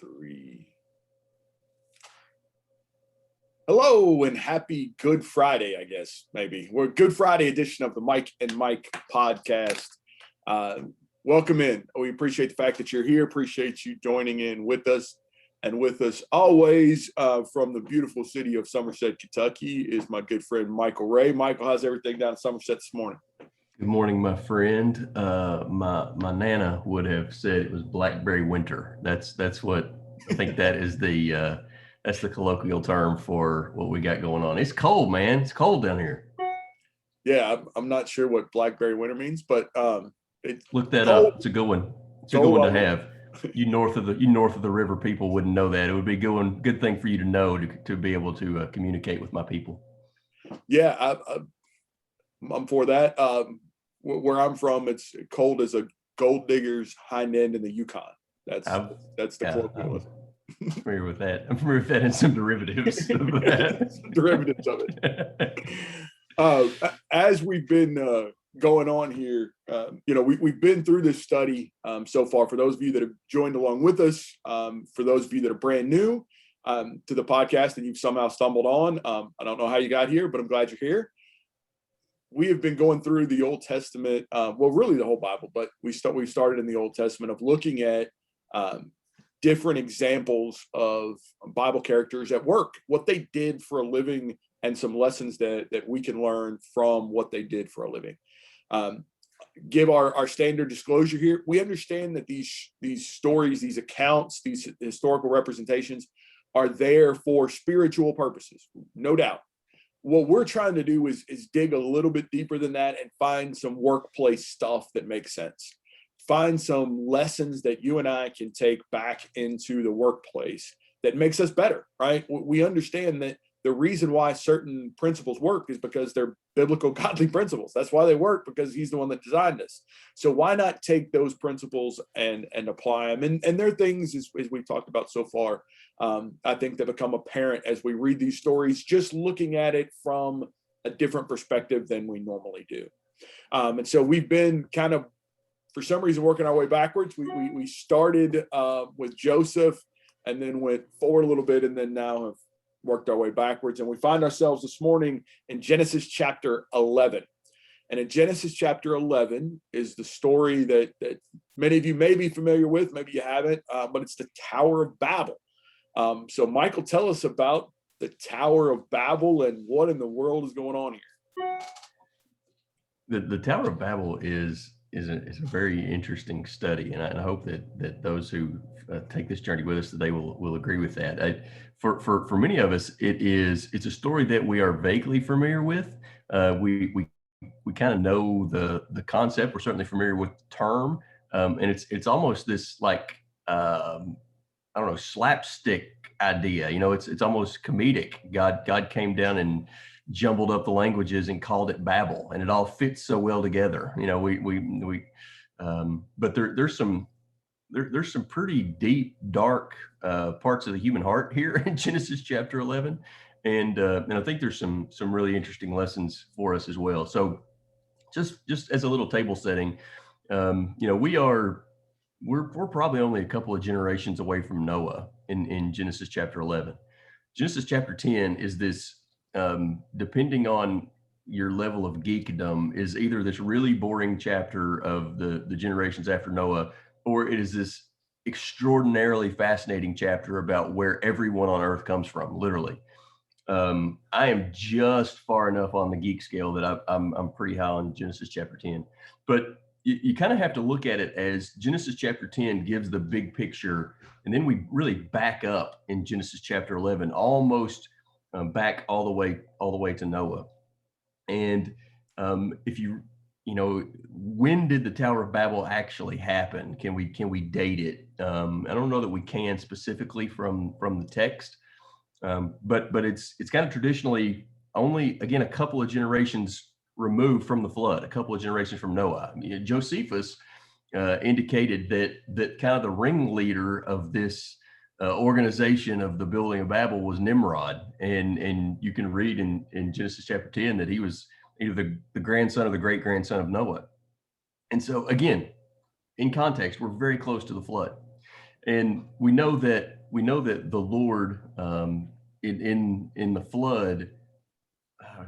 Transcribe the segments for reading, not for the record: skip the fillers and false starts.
Three. Hello and happy Good Friday, I guess, maybe. We're Good Friday edition of the Mike and Mike podcast. Welcome in. We appreciate the fact that you're here. Appreciate you joining in with us. And with us always from the beautiful city of Somerset, Kentucky, is my good friend, Michael Ray. Michael, how's everything down in Somerset this morning? Good morning, my friend. My Nana would have said it was blackberry winter. That's what I think that is that's the colloquial term for what we got going on. It's cold, man. It's cold down here. Yeah, I'm not sure what blackberry winter means, but look that up. It's a good one. It's a good one to have. You north of the river people wouldn't know that. It would be good thing for you to know to be able to communicate with my people. Yeah, I'm for that. Where I'm from, it's cold as a gold digger's hind end in the Yukon. That's the colloquialism. I'm familiar with that. I'm familiar with that and some derivatives of that. Derivatives of it. As we've been going on here, we've been through this study so far. For those of you that have joined along with us, for those of you that are brand new to the podcast and you've somehow stumbled on, I don't know how you got here, but I'm glad you're here. We have been going through the Old Testament, really the whole Bible, but we started in the Old Testament of looking at different examples of Bible characters at work, what they did for a living, and some lessons that we can learn from what they did for a living. Give our standard disclosure here. We understand that these stories, these accounts, these historical representations are there for spiritual purposes, no doubt. What we're trying to do is dig a little bit deeper than that and find some workplace stuff that makes sense. Find some lessons that you and I can take back into the workplace that makes us better, right? We understand that the reason why certain principles work is because they're biblical, godly principles. That's why they work, because he's the one that designed us. So why not take those principles and apply them? And there are things, as we've talked about so far, I think that become apparent as we read these stories, just looking at it from a different perspective than we normally do. And so we've been kind of, for some reason, working our way backwards. We started with Joseph and then went forward a little bit, and then now have worked our way backwards. And we find ourselves this morning in Genesis chapter 11. And in Genesis chapter 11 is the story that many of you may be familiar with, maybe you haven't, but it's the Tower of Babel. So Michael, tell us about the Tower of Babel and what in the world is going on here. The Tower of Babel is a very interesting study, and I hope that those who take this journey with us today will agree with that. For many of us, it's a story that we are vaguely familiar with. We kind of know the concept. We're certainly familiar with the term, and it's almost this like slapstick idea. It's almost comedic. God came down and jumbled up the languages and called it Babel, and it all fits so well together. But there's some pretty deep, dark parts of the human heart here in Genesis chapter 11, and I think there's some really interesting lessons for us as well. So just as a little table setting, we're probably only a couple of generations away from Noah in Genesis chapter 11. Genesis chapter 10 is this, depending on your level of geekdom, is either this really boring chapter of the generations after Noah, or it is this extraordinarily fascinating chapter about where everyone on earth comes from, literally. I am just far enough on the geek scale that I'm pretty high on Genesis chapter 10. But you kind of have to look at it as Genesis chapter 10 gives the big picture, and then we really back up in Genesis chapter 11, almost back all the way to Noah. And if when did the Tower of Babel actually happen? Can we date it? I don't know that we can specifically from the text, but it's kind of traditionally only, again, a couple of generations removed from the flood, a couple of generations from Noah. Josephus indicated that kind of the ringleader of this organization of the building of Babel was Nimrod, and you can read in Genesis chapter 10 that he was either the grandson or the great grandson of Noah. And so again, in context, we're very close to the flood. And we know that the Lord, in the flood, uh,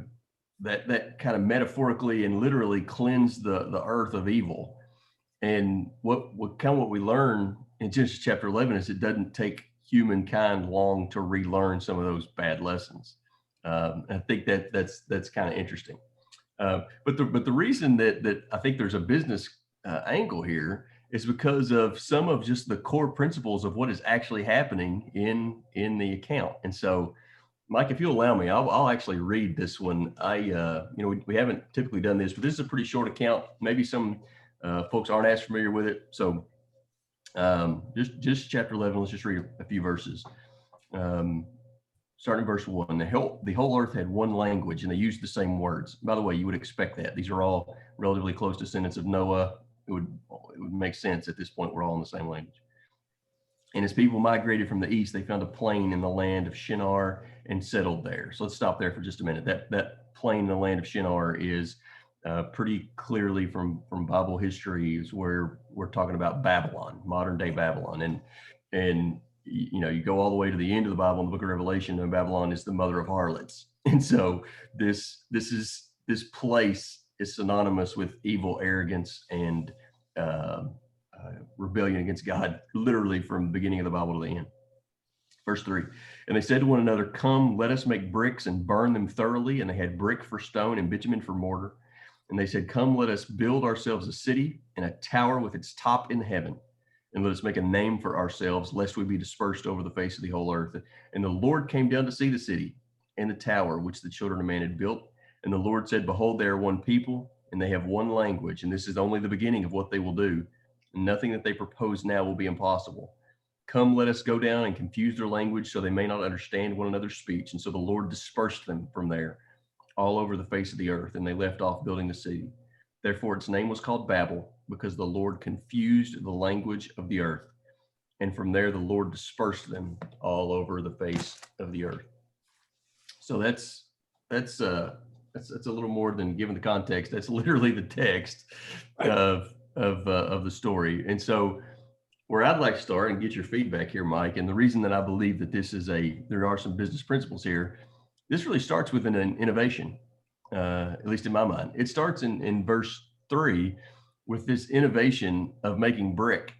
that kind of metaphorically and literally cleansed the earth of evil. And what we learn in Genesis chapter 11 is it doesn't take humankind long to relearn some of those bad lessons. I think that's kind of interesting. But the reason that I think there's a business angle here is because of some of just the core principles of what is actually happening in the account. And so, Mike, if you allow me, I'll actually read this one. We haven't typically done this, but this is a pretty short account. Maybe some folks aren't as familiar with it. So just chapter 11, let's just read a few verses. Starting in verse 1, the whole earth had one language, and they used the same words. By the way, you would expect that. These are all relatively close descendants of Noah. It would make sense at this point. We're all in the same language. And as people migrated from the east, they found a plain in the land of Shinar and settled there. So let's stop there for just a minute. That plain in the land of Shinar is pretty clearly from Bible history is where we're talking about Babylon, modern day Babylon. And you go all the way to the end of the Bible in the book of Revelation, and Babylon is the mother of harlots. And so this place is synonymous with evil, arrogance, and rebellion against God, literally from the beginning of the Bible to the end. Verse 3, and they said to one another, come, let us make bricks and burn them thoroughly. And they had brick for stone and bitumen for mortar. And they said, come, let us build ourselves a city and a tower with its top in heaven. And let us make a name for ourselves, lest we be dispersed over the face of the whole earth. And the Lord came down to see the city and the tower which the children of man had built. And the Lord said, behold, they are one people, and they have one language. And this is only the beginning of what they will do. And nothing that they propose now will be impossible. Come, let us go down and confuse their language, so they may not understand one another's speech. And so the Lord dispersed them from there all over the face of the earth, and they left off building the city. Therefore its name was called Babel, because the Lord confused the language of the earth. And from there the Lord dispersed them all over the face of the earth. So that's a little more than given the context. That's literally the text of the story. And so where I'd like to start and get your feedback here, Mike, and the reason that I believe that there are some business principles here, this really starts with an innovation, at least in my mind. It starts in verse 3 with this innovation of making brick.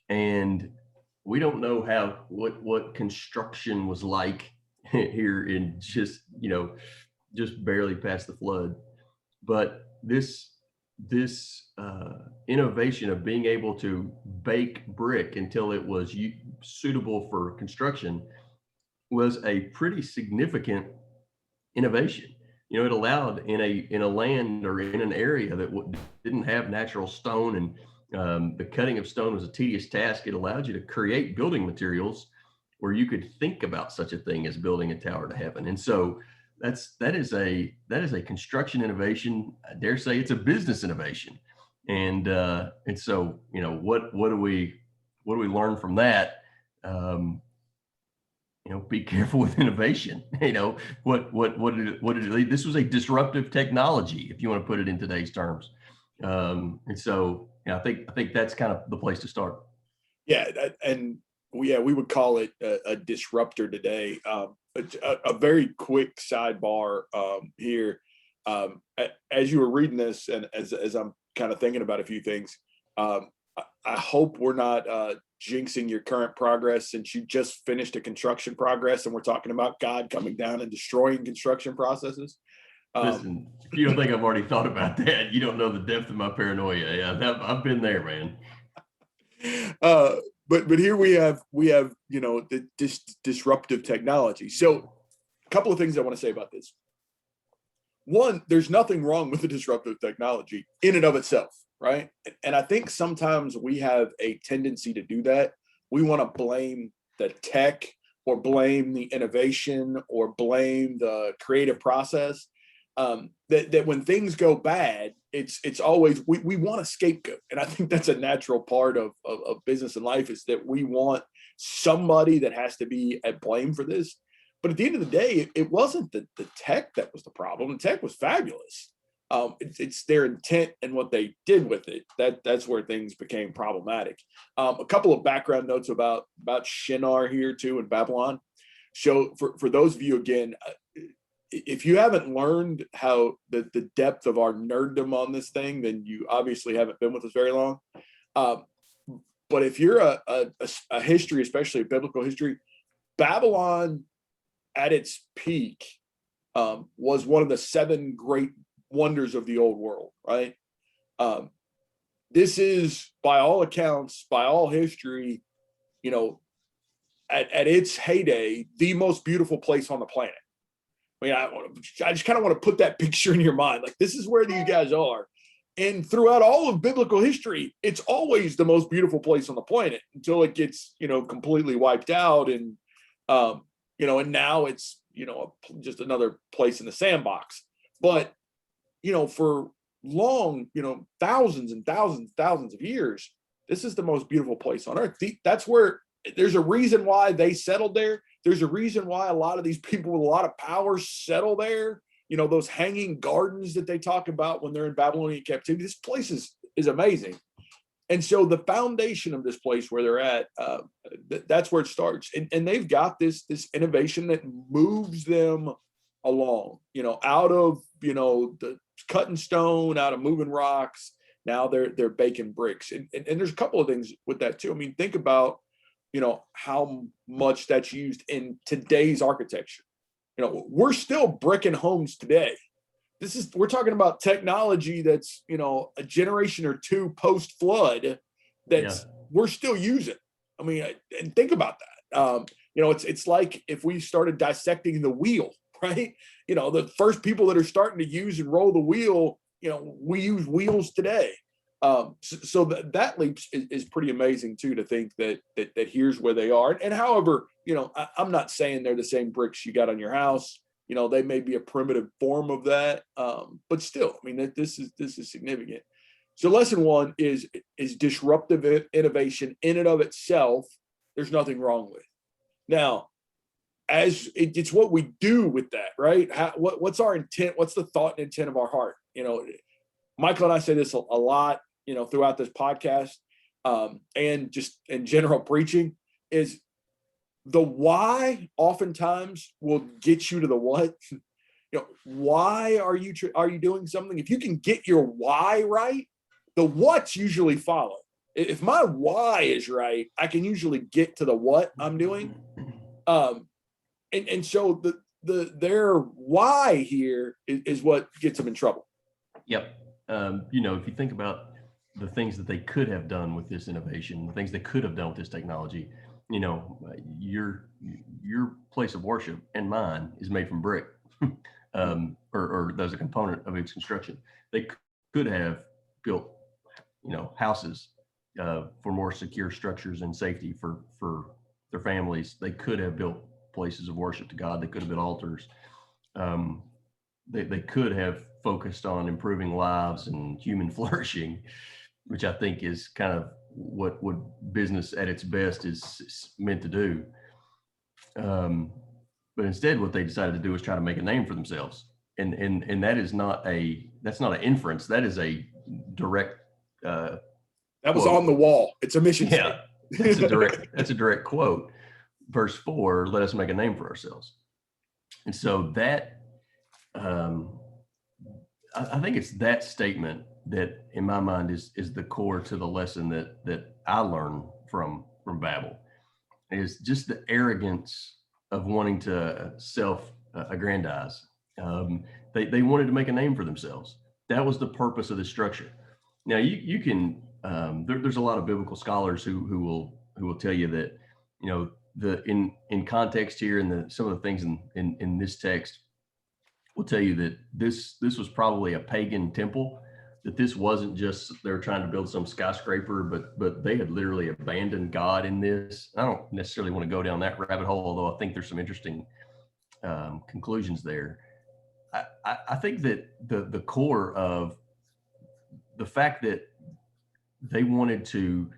And we don't know what construction was like here in just barely past the flood. But this innovation of being able to bake brick until it was suitable for construction was a pretty significant innovation. It allowed in a land or in an area that didn't have natural stone, and the cutting of stone was a tedious task. It allowed you to create building materials where you could think about such a thing as building a tower to heaven. And so that is a construction innovation. I dare say it's a business innovation. And so what do we learn from that? Be careful with innovation. What did it lead? This was a disruptive technology, if you want to put it in today's terms. And so I think that's kind of the place to start. Yeah, we would call it a disruptor today. A very quick sidebar here. As you were reading this, and as I'm kind of thinking about a few things, I hope we're not jinxing your current progress, since you just finished a construction progress, and we're talking about God coming down and destroying construction processes. Listen, if you don't think I've already thought about that, you don't know the depth of my paranoia. Yeah, I've been there, man. But here we have this disruptive technology. So a couple of things I want to say about this. One, there's nothing wrong with the disruptive technology in and of itself, right? And I think sometimes we have a tendency to do that. We want to blame the tech, or blame the innovation, or blame the creative process. That when things go bad, it's always we want a scapegoat. And I think that's a natural part of business and life, is that we want somebody that has to be at blame for this. But at the end of the day, it wasn't the tech that was the problem. The tech was fabulous. It's their intent and what they did with it. That's where things became problematic. A couple of background notes about Shinar here too in Babylon. So for those of you, again, if you haven't learned how the depth of our nerddom on this thing, then you obviously haven't been with us very long. But if you're a history, especially a biblical history, Babylon at its peak was one of the 7 great wonders of the old world, right? This is, by all accounts, by all history, at its heyday, the most beautiful place on the planet. I mean, I just kind of want to put that picture in your mind. Like, this is where these guys are. And throughout all of biblical history, it's always the most beautiful place on the planet until it gets, completely wiped out. And, and now it's, just another place in the sandbox. But, for long, thousands and thousands and thousands of years, this is the most beautiful place on earth. That's where there's a reason why they settled there. There's a reason why a lot of these people with a lot of power settle there. Those hanging gardens that they talk about when they're in Babylonian captivity. This place is amazing. And so the foundation of this place where they're at, that's where it starts. And they've got this innovation that moves them along, out of, the cutting stone, out of moving rocks. Now they're baking bricks. And there's a couple of things with that too. I mean, think about, how much that's used in today's architecture. We're still bricking homes today. We're talking about technology that's, a generation or two post flood that's we're still using. I mean, and think about that. It's like if we started dissecting the wheel, right? The first people that are starting to use and roll the wheel, we use wheels today. So that leap is pretty amazing too, to think that here's where they are. And however, I'm not saying they're the same bricks you got on your house. They may be a primitive form of that, but still, I mean, this is significant. So lesson 1 is disruptive innovation in and of itself. There's nothing wrong with. Now, as it's what we do with that, right? What's our intent? What's the thought and intent of our heart? Michael and I say this a lot, throughout this podcast, and just in general preaching, is the why oftentimes will get you to the what. Why are you doing something? If you can get your why right, the what's usually follow. If my why is right, I can usually get to the what I'm doing. And so their why here is what gets them in trouble. Yep. If you think about the things that they could have done with this innovation, the things they could have done with this technology, your place of worship and mine is made from brick, or there's a component of its construction. They could have built, houses for more secure structures and safety for their families. They could have built places of worship to God. They could have built altars. They could have focused on improving lives and human flourishing, which I think is kind of what business at its best is meant to do. But instead, what they decided to do is try to make a name for themselves, and that's not an inference. That is a direct. That was quote on the wall. It's a mission statement. That's a direct quote. Verse 4: "Let us make a name for ourselves." And so that. I think it's that statement that, in my mind, is the core to the lesson that I learned from Babel, is just the arrogance of wanting to self-aggrandize. They wanted to make a name for themselves. That was the purpose of the structure. Now you can there's a lot of biblical scholars who will tell you that in context here and some of the things in this text will tell you that this was probably a pagan temple, that this wasn't just they were trying to build some skyscraper, but they had literally abandoned God in this. I don't necessarily want to go down that rabbit hole, although I think there's some interesting conclusions there. I think that the core of the fact that they wanted to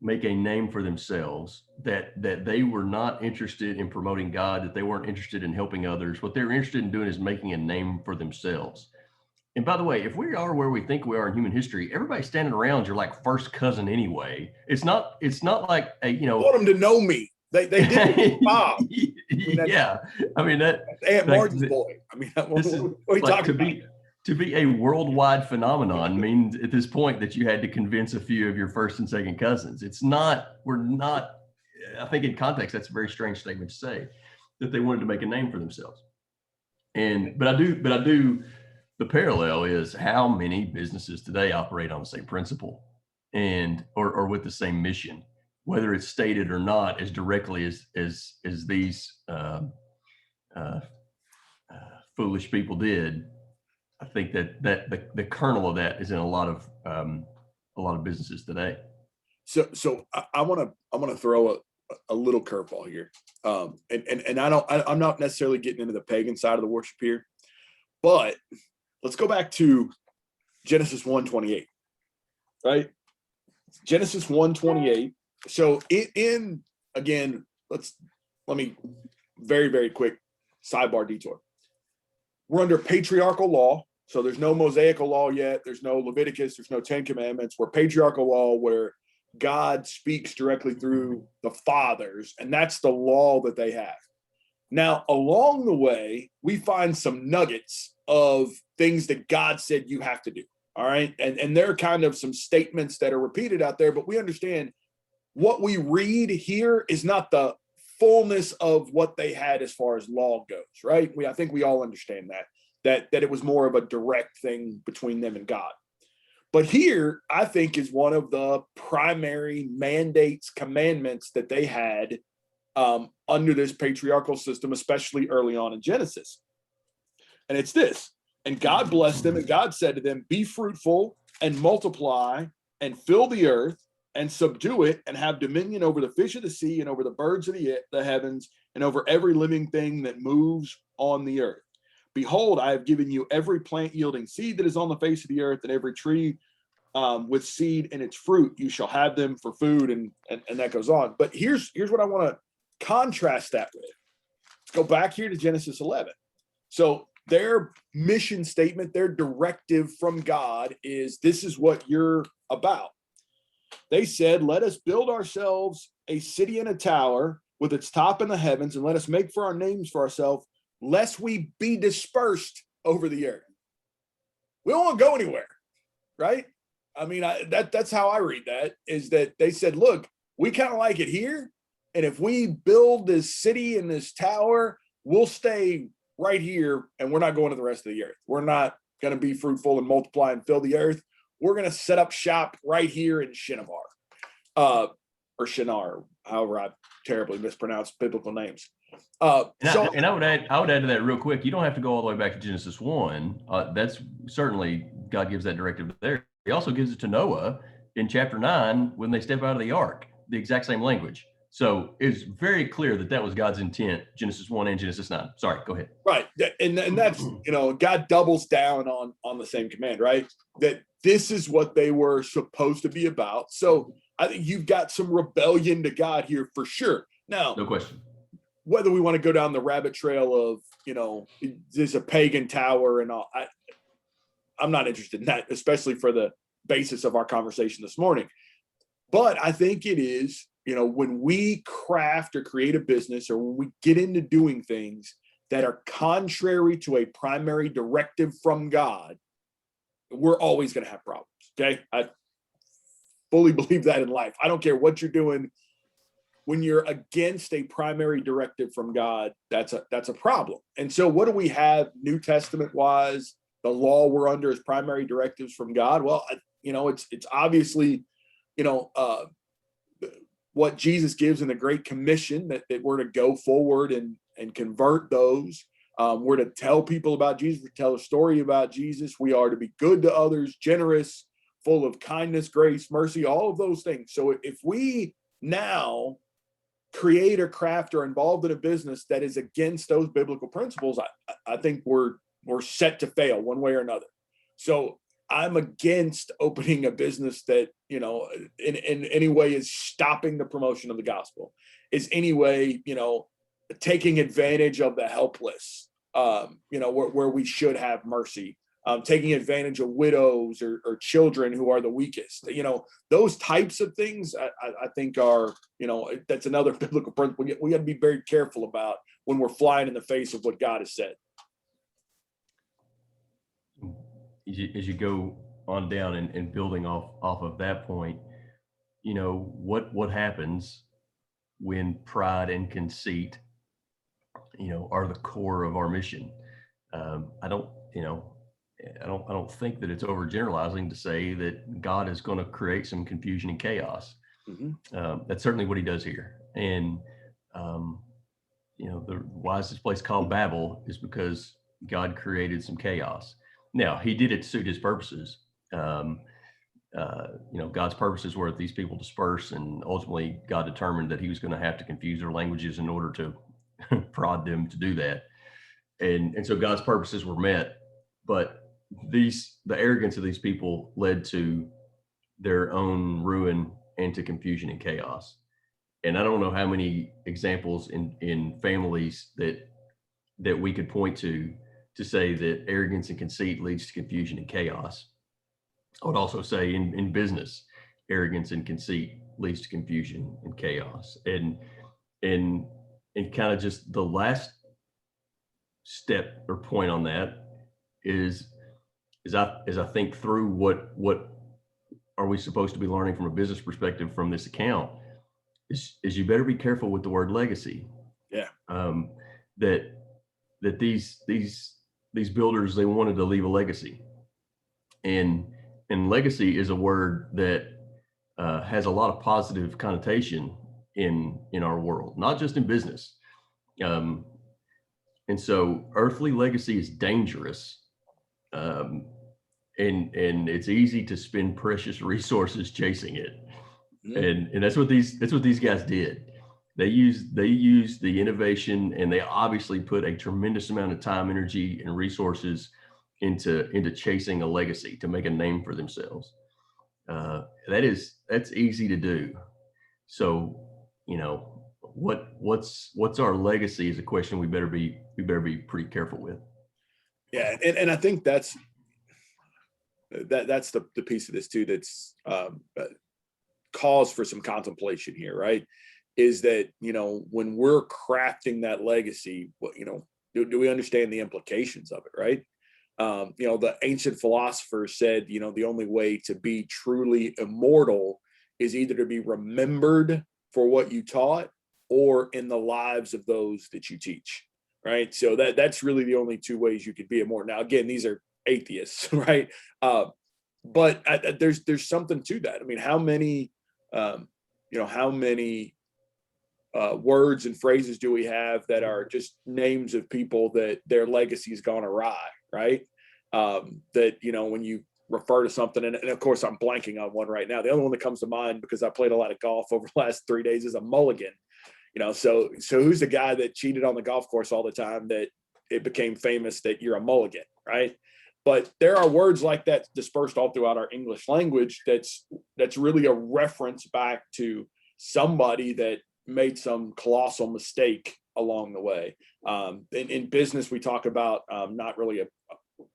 make a name for themselves, that they were not interested in promoting God, that they weren't interested in helping others. What they were interested in doing is making a name for themselves. And by the way, if we are where we think we are in human history, everybody standing around you're like first cousin anyway. It's not like a, I want them to know me. They did Bob. Yeah. I mean that's Aunt like, Marty's boy. I mean, this is what are you like talking about? to be a worldwide phenomenon means at this point that you had to convince a few of your first and second cousins. We're not, I think in context, that's a very strange statement to say that they wanted to make a name for themselves. But I do, the parallel is how many businesses today operate on the same principle or with the same mission, whether it's stated or not as directly as these foolish people did. I think that the kernel of that is in a lot of businesses today. So I want to throw a little curveball here, and I'm not necessarily getting into the pagan side of the worship here, but let's go back to Genesis 1:28, right? Genesis 1:28. So in again, let me very, very quick sidebar detour. We're under patriarchal law. So there's no Mosaical law yet. There's no Leviticus. There's no 10 Commandments. We're patriarchal law where God speaks directly through the fathers, and that's the law that they have. Now, along the way, we find some nuggets of things that God said you have to do. All right. And there are kind of some statements that are repeated out there, but we understand what we read here is not the fullness of what they had as far as law goes, right? I think we all understand that it was more of a direct thing between them and God. But here, I think, is one of the primary mandates, commandments that they had under this patriarchal system, especially early on in Genesis. And it's this. And God blessed them, and God said to them, be fruitful and multiply and fill the earth and subdue it and have dominion over the fish of the sea and over the birds of the heavens and over every living thing that moves on the earth. Behold, I have given you every plant yielding seed that is on the face of the earth and every tree with seed in its fruit. You shall have them for food, and that goes on. But here's what I want to contrast that with. Let's go back here to Genesis 11. So their mission statement, their directive from God is, this is what you're about. They said, let us build ourselves a city and a tower with its top in the heavens, and let us make for our names for ourselves, lest we be dispersed over the earth. We don't want to go anywhere, right? I mean, that's how I read that, is that they said, look, we kind of like it here, and if we build this city and this tower, we'll stay right here, and we're not going to the rest of the earth. We're not going to be fruitful and multiply and fill the earth. We're going to set up shop right here in Shinar, or Shinar, however I terribly mispronounce biblical names. I would add to that real quick. You don't have to go all the way back to Genesis 1. That's certainly God gives that directive there. He also gives it to Noah in chapter 9 when they step out of the ark, the exact same language. So it's very clear that was God's intent, Genesis 1 and Genesis 9. Sorry, go ahead. Right. And that's, God doubles down on the same command, right? That this is what they were supposed to be about. So I think you've got some rebellion to God here for sure. Now, no question. Whether we want to go down the rabbit trail of, is this a pagan tower and all, I'm not interested in that, especially for the basis of our conversation this morning. But I think it is, when we craft or create a business, or when we get into doing things that are contrary to a primary directive from God, we're always going to have problems. Okay. I fully believe that in life. I don't care what you're doing. When you're against a primary directive from God, that's a problem. And so what do we have New Testament wise? The law we're under is primary directives from God. Well, it's obviously, what Jesus gives in the Great Commission, that we're to go forward and convert those. We're to tell people about Jesus, we tell a story about Jesus. We are to be good to others, generous, full of kindness, grace, mercy, all of those things. So if we now create or craft or involved in a business that is against those biblical principles, I think we're set to fail one way or another. So I'm against opening a business that, in any way is stopping the promotion of the gospel, is any way, taking advantage of the helpless, where we should have mercy. taking advantage of widows or children who are the weakest. Those types of things I think are, that's another biblical principle we got to be very careful about when we're flying in the face of what God has said. As you go on down and building off of that point, what happens when pride and conceit, are the core of our mission. I don't think that it's overgeneralizing to say that God is going to create some confusion and chaos. Mm-hmm. That's certainly what he does here. And, the wisest place called Babel is because God created some chaos. Now, he did it to suit his purposes. God's purposes were that these people disperse, and ultimately God determined that he was going to have to confuse their languages in order to prod them to do that. And so God's purposes were met, but the arrogance of these people led to their own ruin and to confusion and chaos. And I don't know how many examples in families that we could point to say that arrogance and conceit leads to confusion and chaos. I would also say in business, arrogance and conceit leads to confusion and chaos. And kind of just the last step or point on that is I think through what are we supposed to be learning from a business perspective from this account is you better be careful with the word legacy. Yeah. That these builders, they wanted to leave a legacy, and legacy is a word that has a lot of positive connotation in our world, not just in business. And so earthly legacy is dangerous. And it's easy to spend precious resources chasing it. Mm-hmm. And that's what these guys did. They used the innovation, and they obviously put a tremendous amount of time, energy, and resources into chasing a legacy to make a name for themselves. That's easy to do. So, what's our legacy is a question we better be pretty careful with. Yeah, and I think that's the piece of this too that's cause for some contemplation here, right? Is that when we're crafting that legacy, do we understand the implications of it, right? The ancient philosophers said, the only way to be truly immortal is either to be remembered for what you taught or in the lives of those that you teach, right? So that's really the only two ways you could be immortal. Now, again, these are atheists, right? But there's something to that. I mean, how many words and phrases do we have that are just names of people that their legacy has gone awry, right? That, when you refer to something, and of course I'm blanking on one right now. The only one that comes to mind, because I played a lot of golf over the last 3 days, is a mulligan. So who's the guy that cheated on the golf course all the time that it became famous that you're a mulligan, right? But there are words like that dispersed all throughout our English language that's really a reference back to somebody that made some colossal mistake along the way. In business, we talk about not really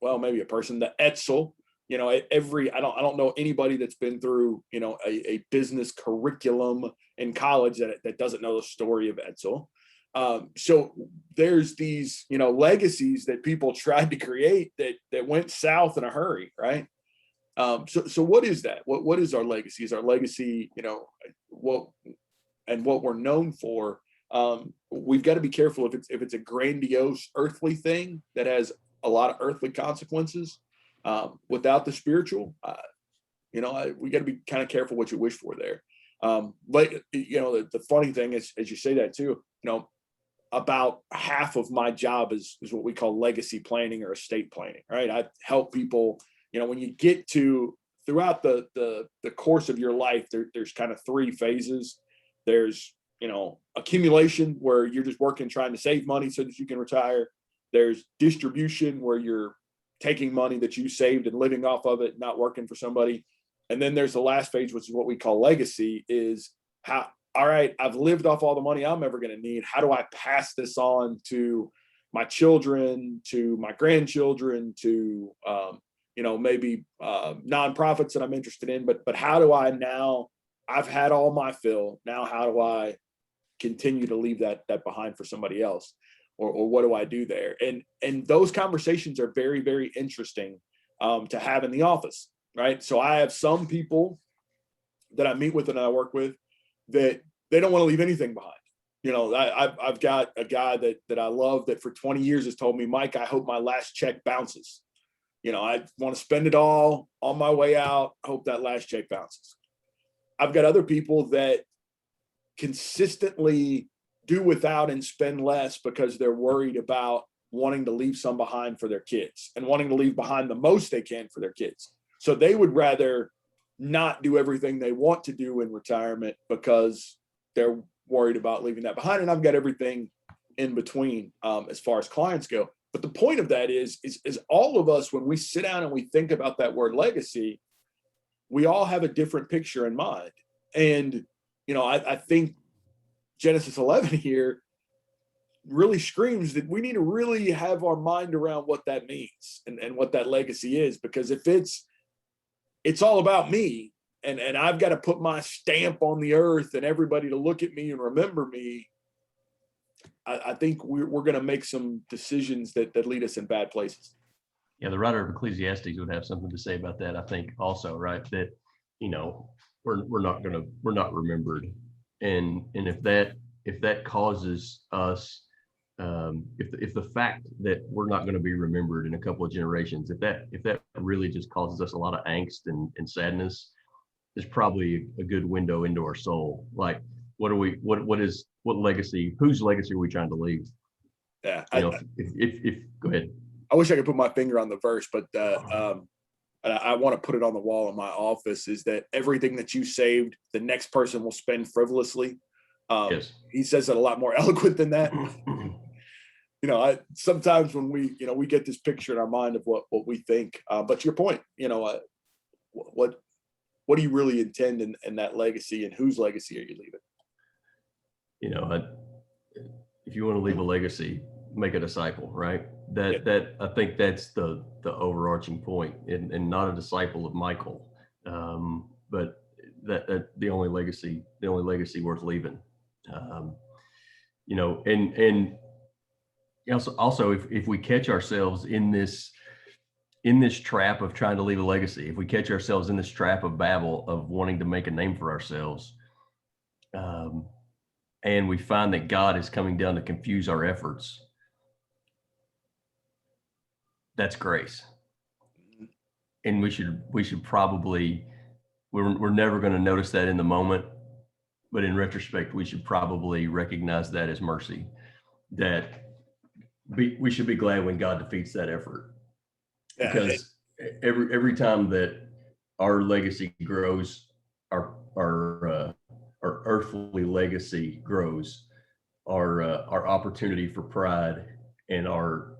maybe a person, the Etzel. I don't know anybody that's been through a business curriculum in college that doesn't know the story of Etzel. So there's these legacies that people tried to create that went south in a hurry, right? So what is that? What is our legacy? Is our legacy what we're known for? We've got to be careful if it's a grandiose earthly thing that has a lot of earthly consequences without the spiritual. We got to be kind of careful what you wish for there. But the funny thing is, as you say that too, about half of my job is what we call legacy planning or estate planning, right? I help people, when you get to throughout the course of your life, there's kind of three phases. There's, accumulation, where you're just working, trying to save money so that you can retire. There's distribution, where you're taking money that you saved and living off of it, not working for somebody. And then there's the last phase, which is what we call legacy, is all right, I've lived off all the money I'm ever going to need. How do I pass this on to my children, to my grandchildren, to maybe nonprofits that I'm interested in. But how do I now? I've had all my fill. Now, how do I continue to leave that behind for somebody else? Or what do I do there? And those conversations are very, very interesting to have in the office, right? So I have some people that I meet with and I work with that they don't want to leave anything behind. I've got a guy that I love that for 20 years has told me, Mike, I hope my last check bounces. I want to spend it all on my way out. Hope that last check bounces. I've got other people that consistently do without and spend less because they're worried about wanting to leave some behind for their kids and wanting to leave behind the most they can for their kids. So they would rather not do everything they want to do in retirement because they're worried about leaving that behind. And I've got everything in between as far as clients go. But the point of that is all of us, when we sit down and we think about that word legacy, we all have a different picture in mind. And, I think Genesis 11 here really screams that we need to really have our mind around what that means and what that legacy is, because if it's all about me and I've got to put my stamp on the earth and everybody to look at me and remember me, I think we're going to make some decisions that lead us in bad places. Yeah, the writer of Ecclesiastes would have something to say about that, I think, also, right? That, we're not remembered. And if that causes us, if the fact that we're not going to be remembered in a couple of generations, if that really just causes us a lot of angst and sadness, is probably a good window into our soul. Like, what legacy, whose legacy are we trying to leave? Yeah. If go ahead. I wish I could put my finger on the verse, but I want to put it on the wall in my office, is that everything that you saved, the next person will spend frivolously. Yes. He says it a lot more eloquent than that. Sometimes when we get this picture in our mind of what we think, but to your point, what do you really intend in that legacy, and whose legacy are you leaving? If you want to leave a legacy, make a disciple, right? That I think that's the overarching point, and not a disciple of Michael, but that the only legacy worth leaving. And also if we catch ourselves in this trap of trying to leave a legacy, if we catch ourselves in this trap of Babel of wanting to make a name for ourselves, and we find that God is coming down to confuse our efforts, that's grace. And we should probably, we're never going to notice that in the moment, but in retrospect, we should probably recognize that as mercy, that we should be glad when God defeats that effort. Yeah. Because every time that our legacy grows, our earthly legacy grows, our opportunity for pride and our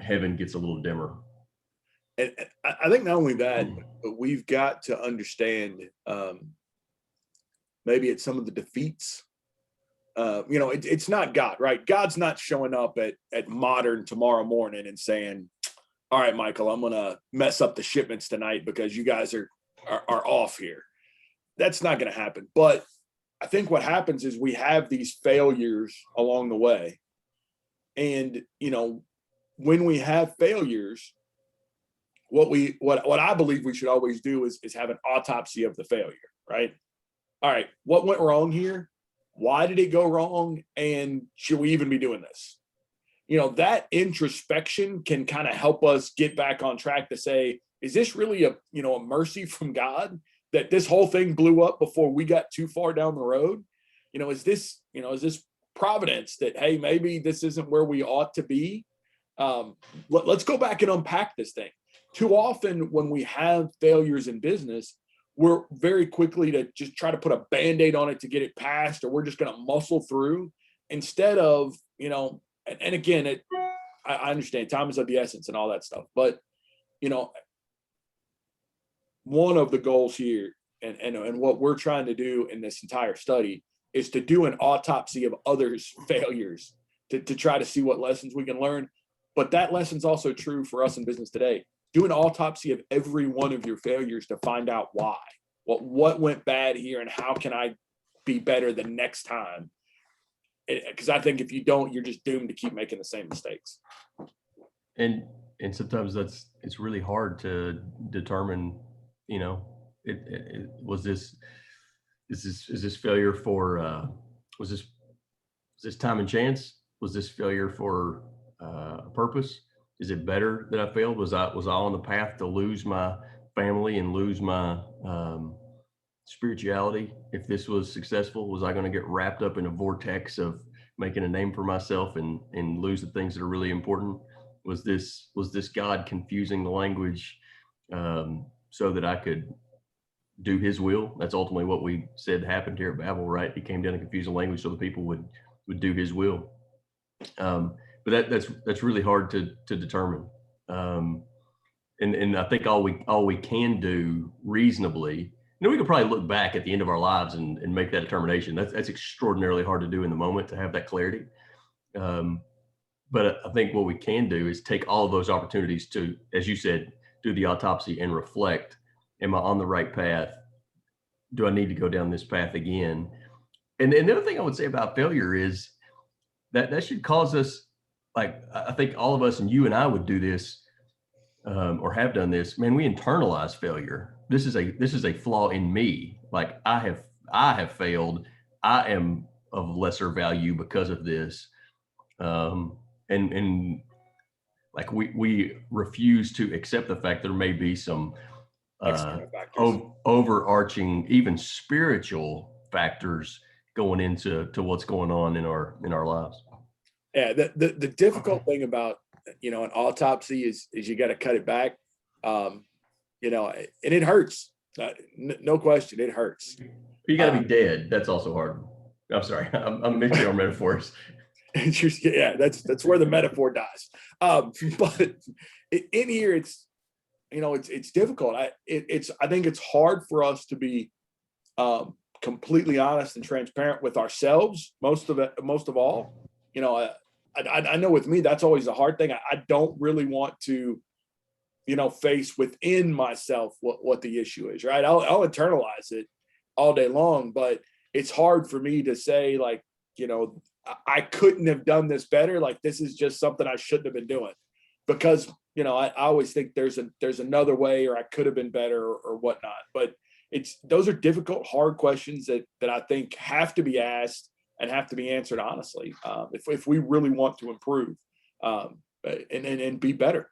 heaven gets a little dimmer. And I think not only that, but we've got to understand maybe it's some of the defeats. It's not God, right? God's not showing up at Modern tomorrow morning and saying, all right, Michael, I'm going to mess up the shipments tonight because you guys are off here. That's not going to happen. But I think what happens is we have these failures along the way. And, when we have failures, what I believe we should always do is have an autopsy of the failure, right? All right, what went wrong here? Why did it go wrong? And should we even be doing this? That introspection can kind of help us get back on track to say, is this really a mercy from God that this whole thing blew up before we got too far down the road? Is this providence that, hey, maybe this isn't where we ought to be? Let's go back and unpack this thing. Too often when we have failures in business, we're very quickly to just try to put a Band-Aid on it to get it passed, or we're just going to muscle through instead of, and again, I understand time is of the essence and all that stuff, but, one of the goals here and what we're trying to do in this entire study is to do an autopsy of others' failures to try to see what lessons we can learn. But that lesson's also true for us in business today. Do an autopsy of every one of your failures to find out why. What went bad here and how can I be better the next time? Because I think if you don't, you're just doomed to keep making the same mistakes. And sometimes it's really hard to determine, is this failure for, was this time and chance? Was this failure for a purpose? Is it better that I failed? Was I on the path to lose my family and lose my spirituality? If this was successful, was I going to get wrapped up in a vortex of making a name for myself and lose the things that are really important? Was this God confusing the language so that I could do his will? That's ultimately what we said happened here at Babel, right? He came down and confused the language so the people would do his will. But that's really hard to determine. And I think all we can do reasonably, we could probably look back at the end of our lives and make that determination. That's extraordinarily hard to do in the moment, to have that clarity. But I think what we can do is take all of those opportunities to, as you said, do the autopsy and reflect. Am I on the right path? Do I need to go down this path again? And the other thing I would say about failure is that should cause us, like, I think all of us, and you and I would do this or have done this, man, we internalize failure. This is a flaw in me. Like, I have failed. I am of lesser value because of this. And like we refuse to accept the fact there may be some overarching, even spiritual factors going into what's going on in our lives. Yeah, the difficult thing about an autopsy is you got to cut it back, and it hurts. No question, it hurts. You got to be dead. That's also hard. I'm sorry, I'm mixing our metaphors. Yeah, that's where the metaphor dies. But in here, it's difficult. I think it's hard for us to be completely honest and transparent with ourselves. Most of all, I know with me, that's always a hard thing. I don't really want to, face within myself what the issue is. Right? I'll internalize it all day long, but it's hard for me to say, like, I couldn't have done this better. Like, this is just something I shouldn't have been doing, because, I always think there's another way, or I could have been better, or whatnot. But those are difficult, hard questions that I think have to be asked and have to be answered honestly, if we really want to improve and be better.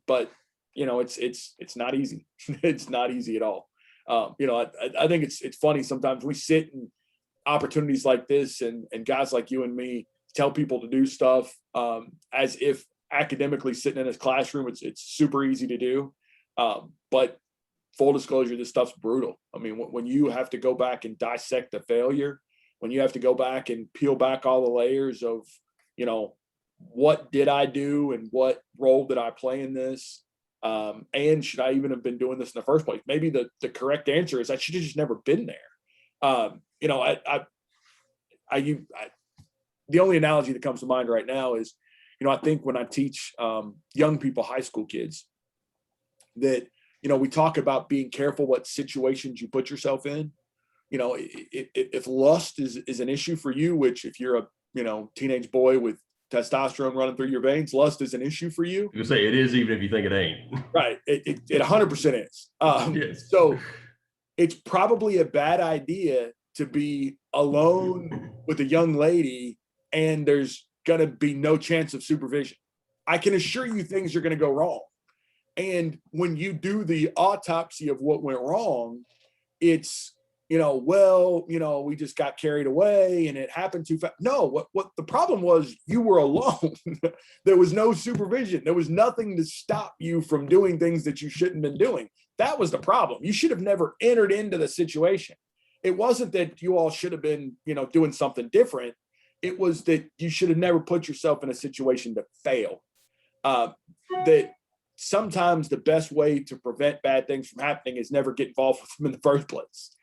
But it's not easy. It's not easy at all. I think it's funny sometimes we sit in opportunities like this, and guys like you and me tell people to do stuff as if academically sitting in his classroom it's super easy to do, but full disclosure, this stuff's brutal. I mean, when you have to go back and dissect the failure, when you have to go back and peel back all the layers of what did I do and what role did I play in this, and should I even have been doing this in the first place? Maybe the correct answer is I should have just never been there. The only analogy that comes to mind right now is, I think when I teach young people, high school kids, that, we talk about being careful what situations you put yourself in. If lust is an issue for you, which if you're a, teenage boy with testosterone running through your veins, lust is an issue for you. You say it is, even if you think it ain't. Right. It 100% is. Yes. So it's probably a bad idea to be alone with a young lady and there's going to be no chance of supervision. I can assure you things are going to go wrong. And when you do the autopsy of what went wrong, it's, we just got carried away and it happened too fast. No, what the problem was, you were alone. There was no supervision. There was nothing to stop you from doing things that you shouldn't have been doing. That was the problem. You should have never entered into the situation. It wasn't that you all should have been, doing something different. It was that you should have never put yourself in a situation to fail. That sometimes the best way to prevent bad things from happening is never get involved with them in the first place.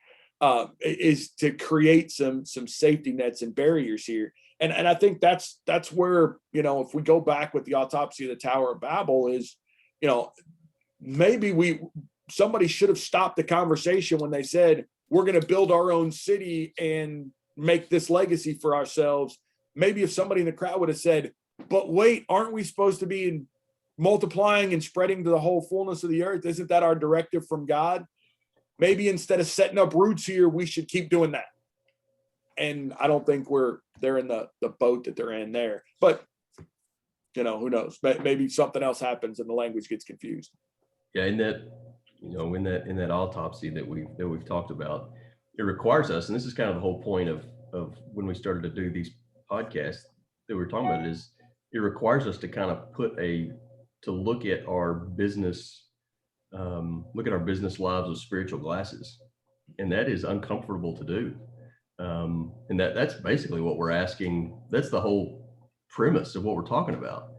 Is to create some safety nets and barriers here. And I think that's where, if we go back with the autopsy of the Tower of Babel is, maybe somebody should have stopped the conversation when they said, we're going to build our own city and make this legacy for ourselves. Maybe if somebody in the crowd would have said, but wait, aren't we supposed to be multiplying and spreading to the whole fullness of the earth? Isn't that our directive from God? Maybe instead of setting up roots here, we should keep doing that. And I don't think they're in the boat that they're in there. But, who knows? Maybe something else happens and the language gets confused. Yeah, in that autopsy that we've talked about, it requires us, and this is kind of the whole point of when we started to do these podcasts that we're talking about, is it requires us to kind of look at our business lives with spiritual glasses, and that is uncomfortable to do. And that's basically what we're asking. That's the whole premise of what we're talking about.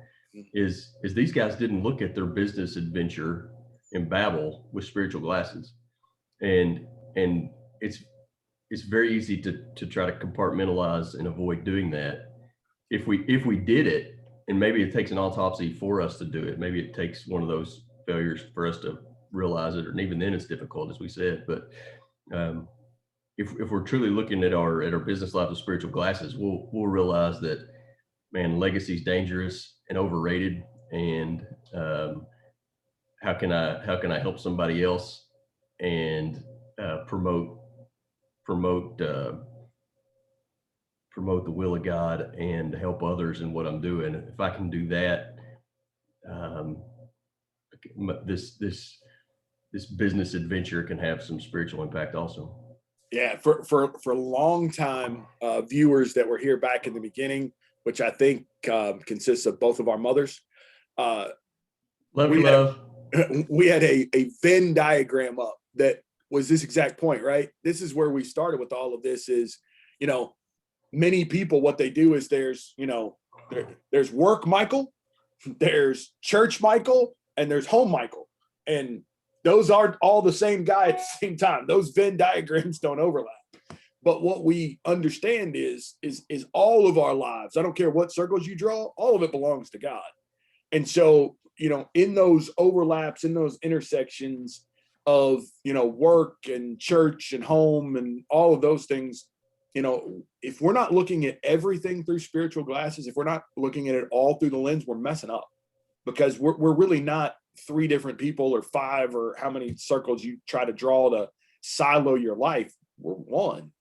Is these guys didn't look at their business adventure in Babel with spiritual glasses, and it's very easy to try to compartmentalize and avoid doing that. If we did it, and maybe it takes an autopsy for us to do it, maybe it takes one of those failures for us to realize it, and even then it's difficult, as we said. But if we're truly looking at our business life with spiritual glasses, we'll realize that, man, legacy is dangerous and overrated, and how can I help somebody else and promote the will of God and help others in what I'm doing. If I can do that, this business adventure can have some spiritual impact also. Yeah, for long time viewers that were here back in the beginning, which I think consists of both of our mothers. Love. We had a Venn diagram up that was this exact point, right? This is where we started with all of this is, many people, what they do is there's work Michael, there's church Michael, and there's home Michael. And those aren't all the same guy at the same time. Those Venn diagrams don't overlap. But what we understand is all of our lives, I don't care what circles you draw, all of it belongs to God. And so, in those overlaps, in those intersections of, work and church and home and all of those things, if we're not looking at everything through spiritual glasses, if we're not looking at it all through the lens, we're messing up, because we're really not three different people or five or how many circles you try to draw to silo your life. We're one.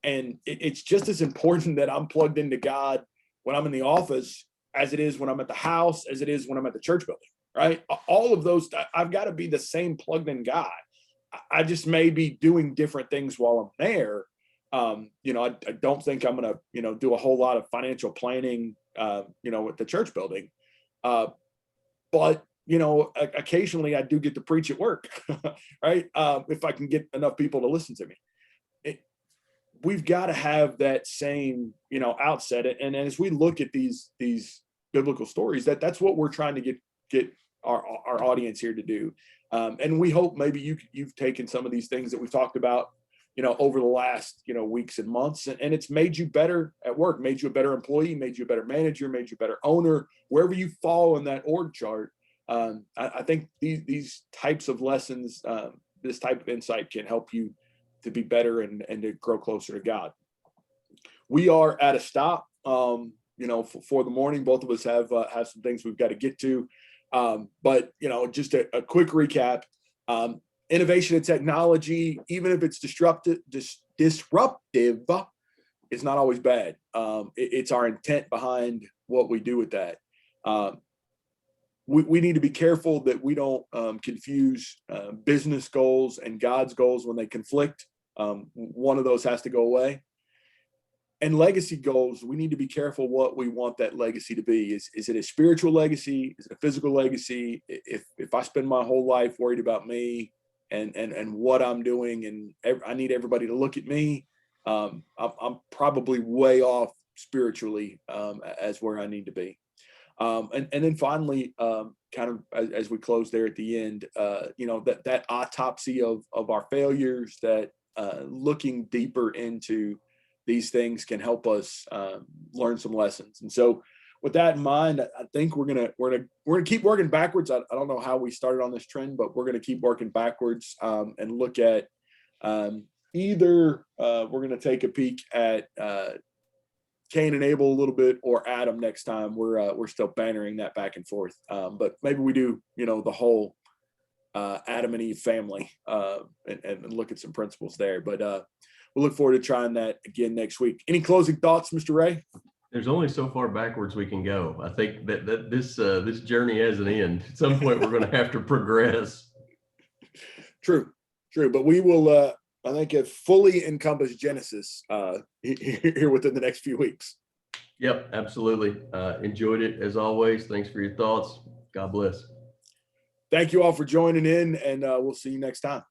And it's just as important that I'm plugged into God when I'm in the office as it is when I'm at the house, as it is when I'm at the church building, right? All of those, I've got to be the same plugged in guy. I just may be doing different things while I'm there. I don't think I'm going to, do a whole lot of financial planning, at the church building. But, occasionally I do get to preach at work, right? If I can get enough people to listen to me. We've got to have that same, outset. And as we look at these biblical stories, that's what we're trying to get our audience here to do. And we hope maybe you've taken some of these things that we've talked about, over the last, weeks and months, and it's made you better at work, made you a better employee, made you a better manager, made you a better owner, wherever you fall in that org chart. I think these types of lessons, this type of insight can help you to be better and to grow closer to God. We are at a stop, for the morning. Both of us have some things we've got to get to. But, just a quick recap. Innovation and technology, even if it's disruptive, it's not always bad. It's our intent behind what we do with that. We need to be careful that we don't confuse business goals and God's goals when they conflict. One of those has to go away. And legacy goals, we need to be careful what we want that legacy to be. Is it a spiritual legacy? Is it a physical legacy? If I spend my whole life worried about me and what I'm doing, and I need everybody to look at me, I'm probably way off spiritually as where I need to be. And then finally, kind of as we close there at the end, that autopsy of our failures, that looking deeper into these things can help us learn some lessons. And so with that in mind, I think we're gonna keep working backwards. I don't know how we started on this trend, but we're gonna keep working backwards and look at either we're gonna take a peek at Cain and Abel a little bit, or Adam next time. We're still bantering that back and forth, but maybe we do the whole Adam and Eve family and look at some principles there. But we'll look forward to trying that again next week. Any closing thoughts, Mr. Ray? There's only so far backwards we can go. I think that this journey has an end. At some point, we're going to have to progress. True. But we will, I think, have fully encompassed Genesis here within the next few weeks. Yep, absolutely. Enjoyed it as always. Thanks for your thoughts. God bless. Thank you all for joining in, and we'll see you next time.